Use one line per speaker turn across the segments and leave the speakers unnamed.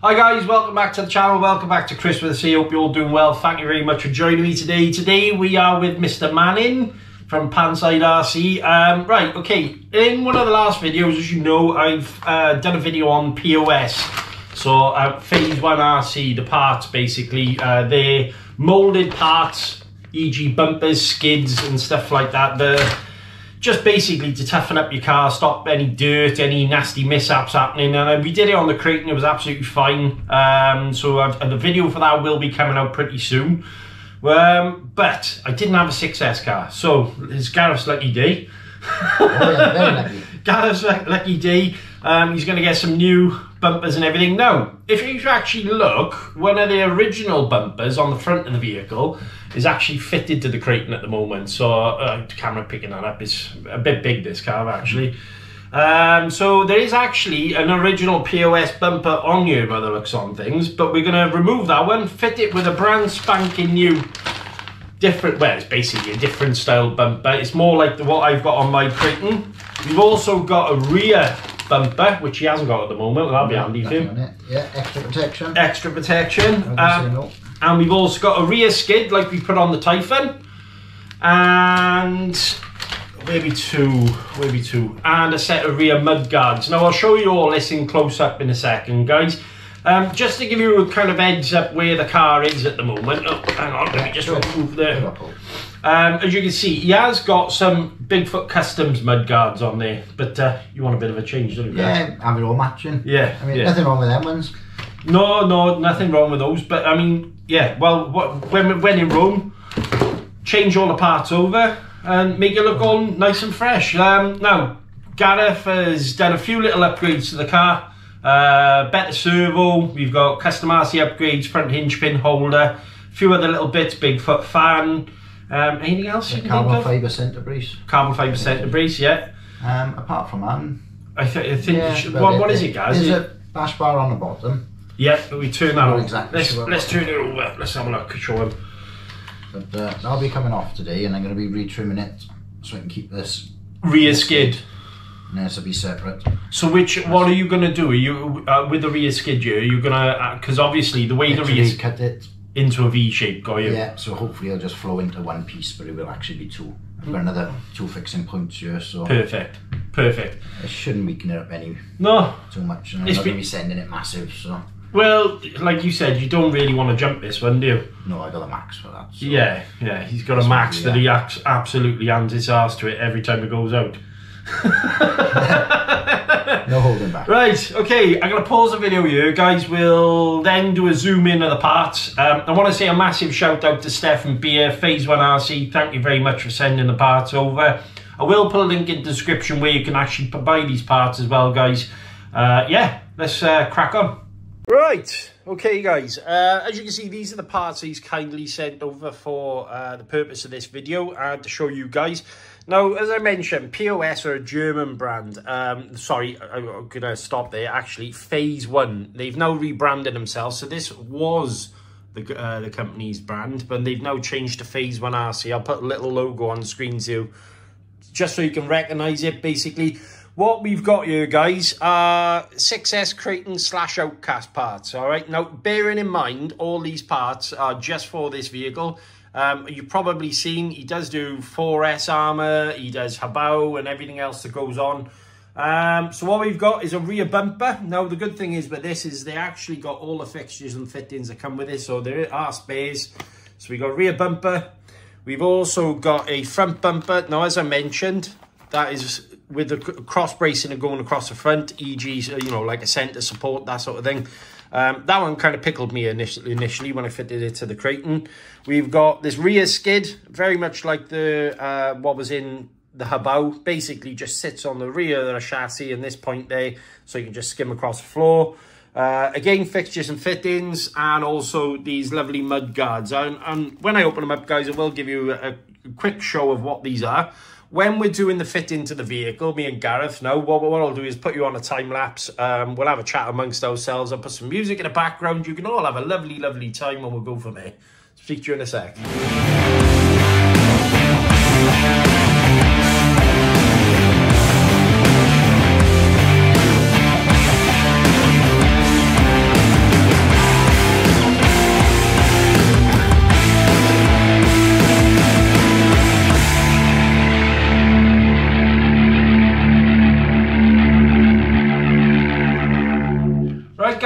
Hi guys, welcome back to the channel, welcome back to ChriswithaC. Hope you're all doing well. Thank you very much for joining me today. Today we are with Mr. Manning from Pantside RC. Right, okay, in one of the last videos, as you know, I've done a video on POS. So Phase 1 RC, the parts basically, they're moulded parts, e.g. bumpers, skids and stuff like that. They're just basically to toughen up your car, stop any dirt, any nasty mishaps happening. And we did it on the Kraton, it was absolutely fine. So the video for that will be coming out pretty soon. But I didn't have a 6S car, so it's Gareth's lucky day.
Oh, yeah, very lucky.
Gareth's lucky day. He's going to get some new bumpers and everything. Now, if you actually look, one of the original bumpers on the front of the vehicle is actually fitted to the Kraton at the moment. So the camera picking that up, is a bit big, this car actually. So there is actually an original POS bumper on here by the looks on things, but we're going to remove that one, fit it with a brand spanking new different, well, it's basically a different style bumper. It's more like what I've got on my Kraton. We've also got a rear bumper, which he hasn't got at the moment. That'll be handy for him.
Yeah, extra protection.
Extra protection. And we've also got a rear skid like we put on the Typhon. And maybe two. And a set of rear mud guards. Now I'll show you all this in close up in a second, guys. Just to give you a kind of heads up where the car is at the moment. Oh, hang on, let me just remove the... as you can see, he has got some Bigfoot Customs mud guards on there, but you want a bit of a change, don't you?
Yeah, have it all matching.
Yeah,
I mean, nothing wrong with them ones.
No, nothing wrong with those, but I mean, yeah, well, when in Rome, change all the parts over and make it look all nice and fresh. Now, Gareth has done a few little upgrades to the car. Better servo, we've got custom RC upgrades, front hinge pin holder, a few other little bits, Bigfoot fan. Anything else?
Yeah, carbon fibre centre brace.
Carbon fibre centre brace, yeah.
Apart from that,
I think
yeah,
what is it, guys?
There's a bash bar on the bottom.
Yeah, we turn that on.
Exactly.
Let's turn it over. Let's have a look. Show him.
But that'll be coming off today, and I'm going to be retrimming it so I can keep this
rear skid.
And this will be separate.
So what are you going to do? Are you with the rear skid here? Are you going to, because obviously the way the rear
cut it
into a V shape, got you?
Yeah, so hopefully it'll just flow into one piece, but it will actually be two. I've got another two fixing points here, so
perfect. It
shouldn't weaken it up too much, and I'm not going to be sending it massive, so.
Well, like you said, you don't really want to jump this one, do you?
No, I got a max for that. So.
Yeah, he's got a max that he absolutely hands his arse to it every time it goes out.
No holding back.
Right, okay, I'm going to pause the video here, guys. We'll then do a zoom in of the parts. I want to say a massive shout out to Stefan Beere, Phase 1 RC. Thank you very much for sending the parts over. I will put a link in the description where you can actually buy these parts as well, guys. Yeah, let's crack on. Right, okay guys, as you can see, these are the parts he's kindly sent over for the purpose of this video and to show you guys. Now, as I mentioned, POS are a German brand. Sorry, I'm going to stop there. Actually, Phase 1, they've now rebranded themselves. So this was the company's brand, but they've now changed to Phase 1 RC. I'll put a little logo on the screen too, just so you can recognise it, basically. What we've got here, guys, are 6S Kraton / Outcast parts, all right? Now, bearing in mind, all these parts are just for this vehicle. You've probably seen he does do 4S armour, he does Habao and everything else that goes on. So what we've got is a rear bumper. Now, the good thing is with this is they actually got all the fixtures and fittings that come with it, so there are spares. So we've got a rear bumper. We've also got a front bumper. Now, as I mentioned, that is with the cross bracing and going across the front, e.g., you know, like a centre support, that sort of thing. That one kind of pickled me initially when I fitted it to the Kraton. We've got this rear skid, very much like the what was in the Habao. Basically, just sits on the rear of the chassis in this point there, so you can just skim across the floor. Again, fixtures and fittings, and also these lovely mud guards. And when I open them up, guys, I will give you a quick show of what these are. When we're doing the fit into the vehicle, me and Gareth, now what I'll do is put you on a time lapse. We'll have a chat amongst ourselves. I'll put some music in the background. You can all have a lovely, lovely time, and we'll go from there. Speak to you in a sec.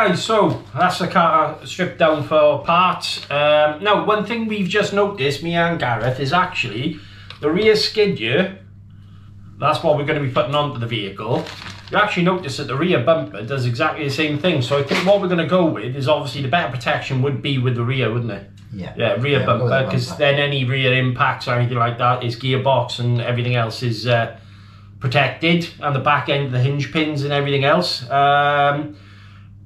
guys, so that's the car stripped down for parts. Now, one thing we've just noticed, me and Gareth, is actually the rear skid here. That's what we're going to be putting onto the vehicle. You actually notice that the rear bumper does exactly the same thing. So I think what we're going to go with is obviously the better protection would be with the rear, wouldn't it?
Yeah.
Yeah, rear bumper, because then any rear impacts or anything like that, is gearbox and everything else is protected, and the back end of the hinge pins and everything else.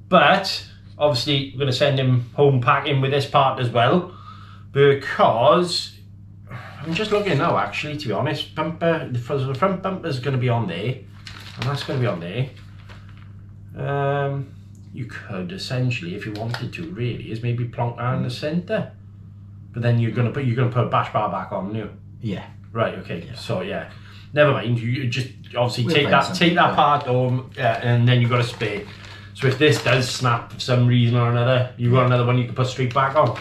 But obviously we're going to send him home packing with this part as well, because I'm just looking now, actually, to be honest, bumper, the front bumper is going to be on there, and that's going to be on there. You could essentially, if you wanted to, really, is maybe plonk that in the centre, but then you're going to put a bash bar back on, aren't you? Yeah. Right. Okay. Yeah. So yeah, never mind. You just obviously take that part home, and then you've got a spare. So if this does snap for some reason or another, you've got another one you can put straight back on.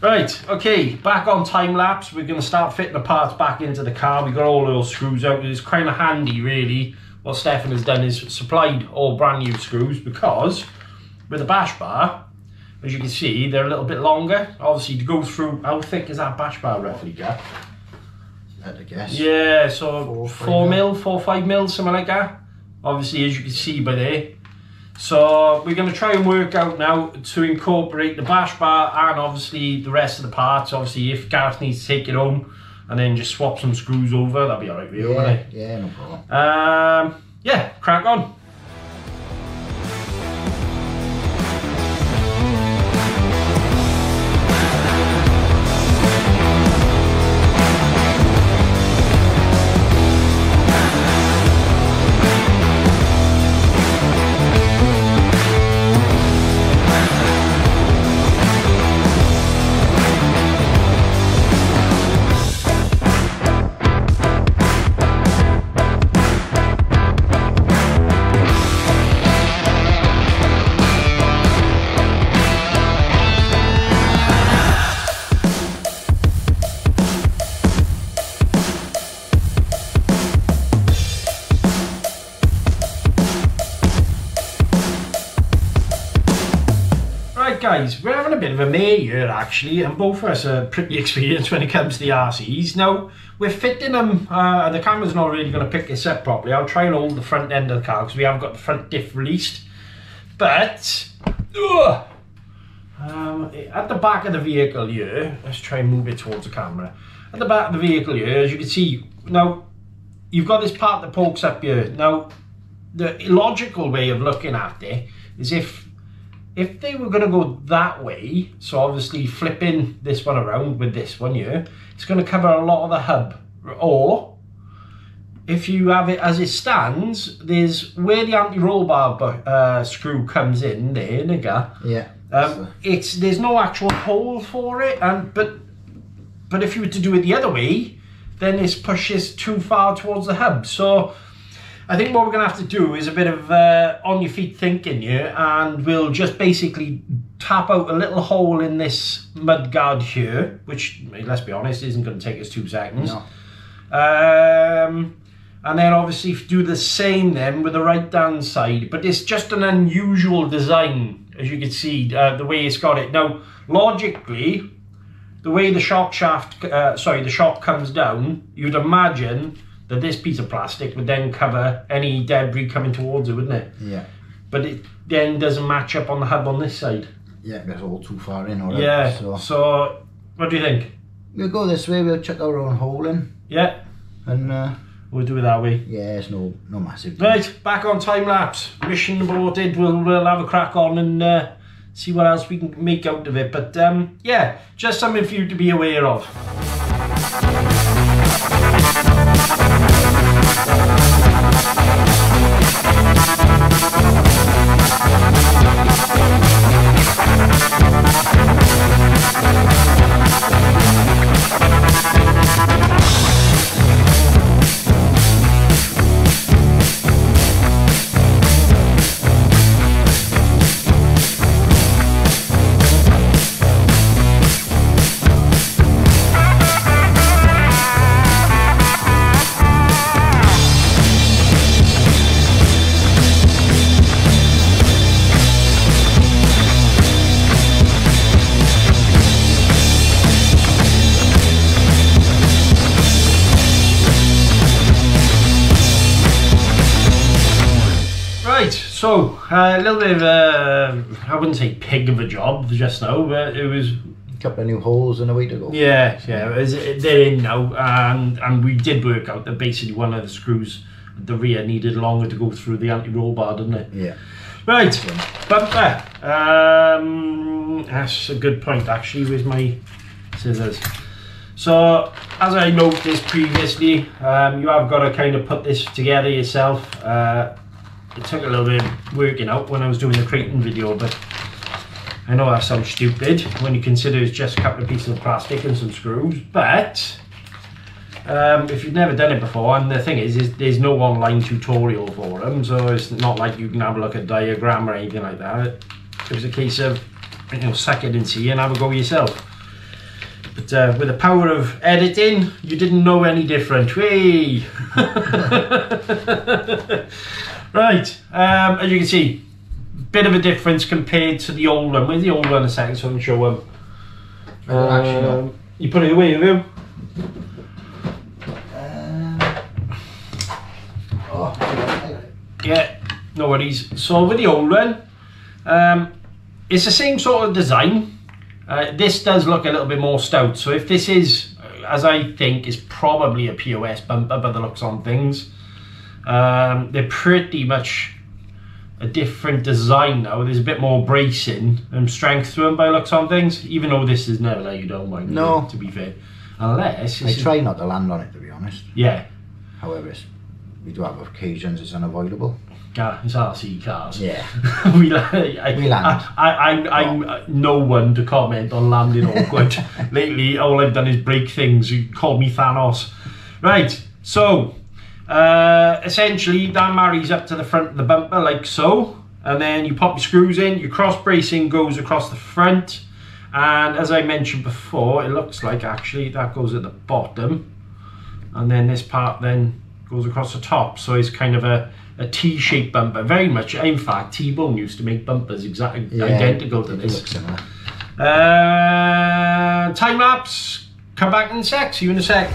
Right, okay, back on time lapse. We're going to start fitting the parts back into the car. We've got all those screws out. It's kind of handy, really. What Stefan has done is supplied all brand new screws, because with the bash bar, as you can see, they're a little bit longer. Obviously, to go through, how thick is that bash bar roughly, Gav?
I guess.
Yeah, so 4 mil, 5 mil, something like that. Obviously, as you can see by there. So we're going to try and work out now to incorporate the bash bar and obviously the rest of the parts. Obviously, if Gareth needs to take it home and then just swap some screws over, that'll be alright with you, won't it?
Yeah, no problem.
Yeah, crack on. Guys, we're having a bit of a mare here actually, and both of us are pretty experienced when it comes to the RCs. Now, we're fitting them, the camera's not really going to pick this up properly. I'll try and hold the front end of the car because we haven't got the front diff released. But, at the back of the vehicle here, let's try and move it towards the camera. At the back of the vehicle here, as you can see, now, you've got this part that pokes up here. Now, the logical way of looking at it is if they were going to go that way, so obviously flipping this one around with this one here, it's going to cover a lot of the hub. Or, if you have it as it stands, there's where the anti-roll bar screw comes in there, nigga. Yeah. There's no actual hole for it, but if you were to do it the other way, then this pushes too far towards the hub. So I think what we're going to have to do is a bit of on your feet thinking here, and we'll just basically tap out a little hole in this mud guard here, which, let's be honest, isn't going to take us 2 seconds. No. And then obviously do the same then with the right hand side, but it's just an unusual design, as you can see, the way it's got it. Now, logically, the way the shock shaft, the shock comes down, you'd imagine that this piece of plastic would then cover any debris coming towards it, wouldn't it? Yeah. But it then doesn't match up on the hub on this side. Yeah, it's all too far in already. Yeah, so what do you think?
We'll go this way, we'll check our own hole in.
Yeah.
And
we'll do it that way.
Yeah, it's no massive
deal. Right, back on time lapse. Mission aborted, we'll have a crack on and see what else we can make out of it. But yeah, just something for you to be aware of. So, a little bit of a, I wouldn't say pig of a job just now, but it was...
A couple of new holes and a way to go.
Yeah, they're in now, and we did work out that basically one of the screws at the rear needed longer to go through the anti-roll bar, didn't it?
Yeah.
Right, bumper. That's a good point actually, with my scissors. So, as I noticed previously, you have got to kind of put this together yourself. It took a little bit of working out when I was doing the Kraton video, but I know that sounds stupid when you consider it's just a couple of pieces of plastic and some screws, but if you've never done it before, and the thing is there's no online tutorial for them, so it's not like you can have a look at a diagram or anything like that. It was a case of, you know, suck it and see and have a go yourself. But with the power of editing, you didn't know any different. Whee! Right, as you can see, bit of a difference compared to the old one. Where's the old one a second so I can show them?
I don't actually know.
You put it away, have you? Yeah, no worries. So with the old one, it's the same sort of design. This does look a little bit more stout. So if this is, as I think, is probably a POS bumper by the looks on things, they're pretty much a different design now. There's a bit more bracing and strength to them by the looks on things, even though this is never let you down, mind.
No.
To be fair. Unless...
I try not to land on it, to be honest.
Yeah.
However, we do have occasions it's unavoidable.
Yeah, it's RC cars.
Yeah.
we land. I'm no one to comment on landing awkward. Lately, all I've done is break things. You call me Thanos. Right, so... essentially that marries up to the front of the bumper like so, and then you pop your screws in, your cross bracing goes across the front, and as I mentioned before, it looks like actually that goes at the bottom, and then this part then goes across the top, so it's kind of a T-shaped bumper, very much. In fact, T-Bone used to make bumpers exactly identical to this. Time lapse, come back in a sec, see you in a sec.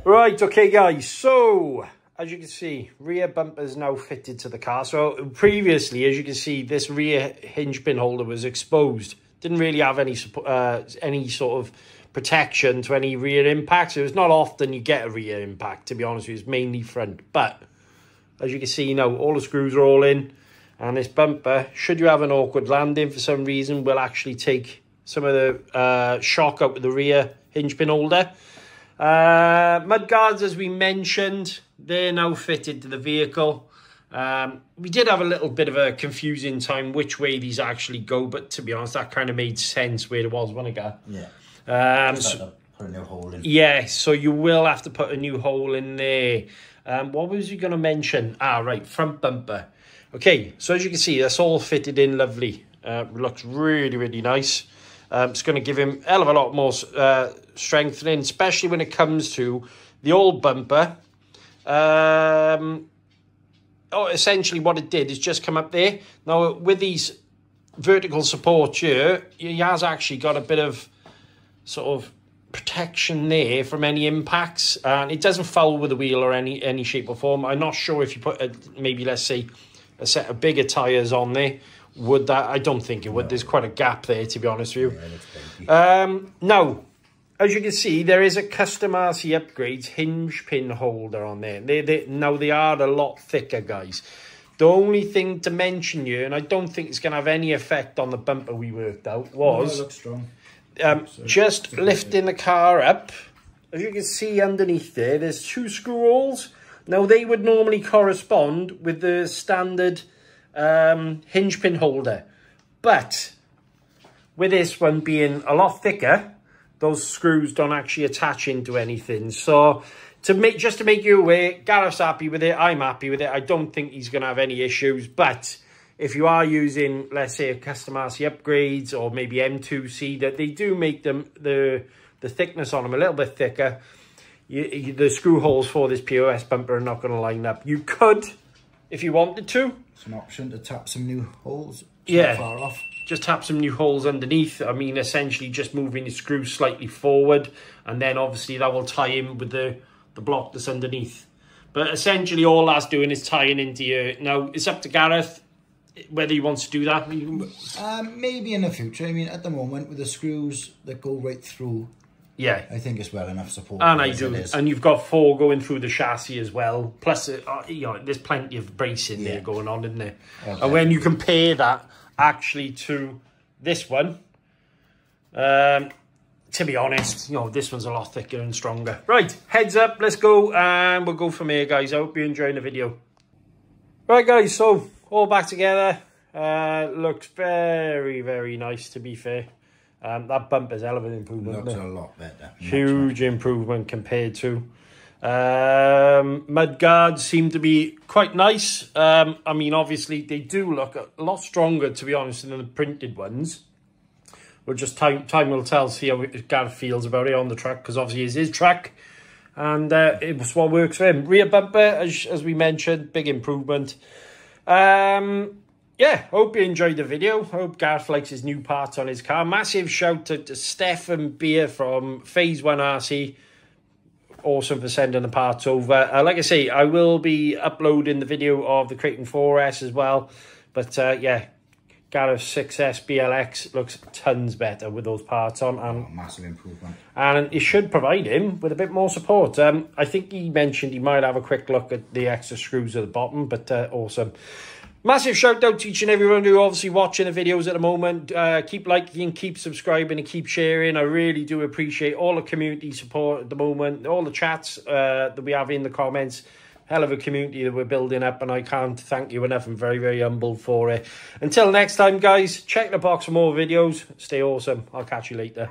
Right, okay guys, so as you can see, rear bumper is now fitted to the car. So previously, as you can see, this rear hinge pin holder was exposed. Didn't really have any sort of protection to any rear impacts. It was not often you get a rear impact, to be honest with you. It's mainly front. But as you can see now, all the screws are all in. And this bumper, should you have an awkward landing for some reason, will actually take some of the shock out with the rear hinge pin holder. Mud guards, as we mentioned, they're now fitted to the vehicle. We did have a little bit of a confusing time which way these actually go, but to be honest, that kind of made sense where it was when I got.
Yeah. So, put a new hole in.
Yeah, so you will have to put a new hole in there. What was you going to mention? Ah, right, front bumper. Okay, so as you can see, that's all fitted in lovely. Looks really, really nice. It's going to give him a hell of a lot more strengthening, especially when it comes to the old bumper. Essentially what it did is just come up there. Now, with these vertical supports here, he has actually got a bit of sort of protection there from any impacts. And it doesn't foul with the wheel or any shape or form. I'm not sure if you put, maybe, let's say, a set of bigger tyres on there, would that? I don't think it would. No. There's quite a gap there, to be honest with you. Yeah, now, as you can see, there is a custom RC Upgrades hinge pin holder on there. Now, they are a lot thicker, guys. The only thing to mention here, and I don't think it's going to have any effect on the bumper we worked out, was...
it looks strong.
Just lifting the car up. As you can see underneath there, there's 2 screw holes. Now, they would normally correspond with the standard hinge pin holder. But with this one being a lot thicker, those screws don't actually attach into anything. So just to make you aware, Gareth's happy with it. I'm happy with it. I don't think he's going to have any issues. But if you are using, let's say, a custom RC Upgrades or maybe M2C, that they do make them the thickness on them a little bit thicker. The screw holes for this POS bumper are not going to line up. You could, if you wanted to.
It's an option to tap some new holes.
Yeah.
Far off.
Just tap some new holes underneath. I mean, essentially just moving the screw slightly forward, and then obviously that will tie in with the block that's underneath. But essentially all that's doing is tying into here. Now, it's up to Gareth whether he wants to do that.
Maybe in the future. I mean, at the moment, with the screws that go right through,
yeah,
I think it's well enough support.
And I do. And you've got 4 going through the chassis as well. Plus, you know, there's plenty of bracing there going on, isn't there? Okay. And when you compare that actually to this one, to be honest, you know, this one's a lot thicker and stronger. Right, heads up, let's go, and we'll go from here, guys. I hope you're enjoying the video. Right, guys, so all back together. Looks very, very nice, to be fair. That bumper's hell of an improvement.
Looks a lot better.
Huge improvement compared to. Mud guards seem to be quite nice. I mean, obviously, they do look a lot stronger, to be honest, than the printed ones. Well, just time will tell, see how Gareth feels about it on the track, because obviously it's his track, and it's what works for him. Rear bumper, as we mentioned, big improvement. Yeah, hope you enjoyed the video. Hope Gareth likes his new parts on his car. Massive shout out to Stefan Beere from Phase 1 RC. Awesome for sending the parts over. Like I say, I will be uploading the video of the Kraton 4S as well. But yeah, Gareth's 6S BLX looks tons better with those parts on. And
massive improvement. And
it should provide him with a bit more support. I think he mentioned he might have a quick look at the extra screws at the bottom, but awesome. Massive shout out to each and everyone who obviously watching the videos at the moment. Keep liking, keep subscribing, and keep sharing. I really do appreciate all the community support at the moment, all the chats that we have in the comments. Hell of a community that we're building up, and I can't thank you enough. I'm very, very humbled for it. Until next time, guys, check the box for more videos. Stay awesome. I'll catch you later.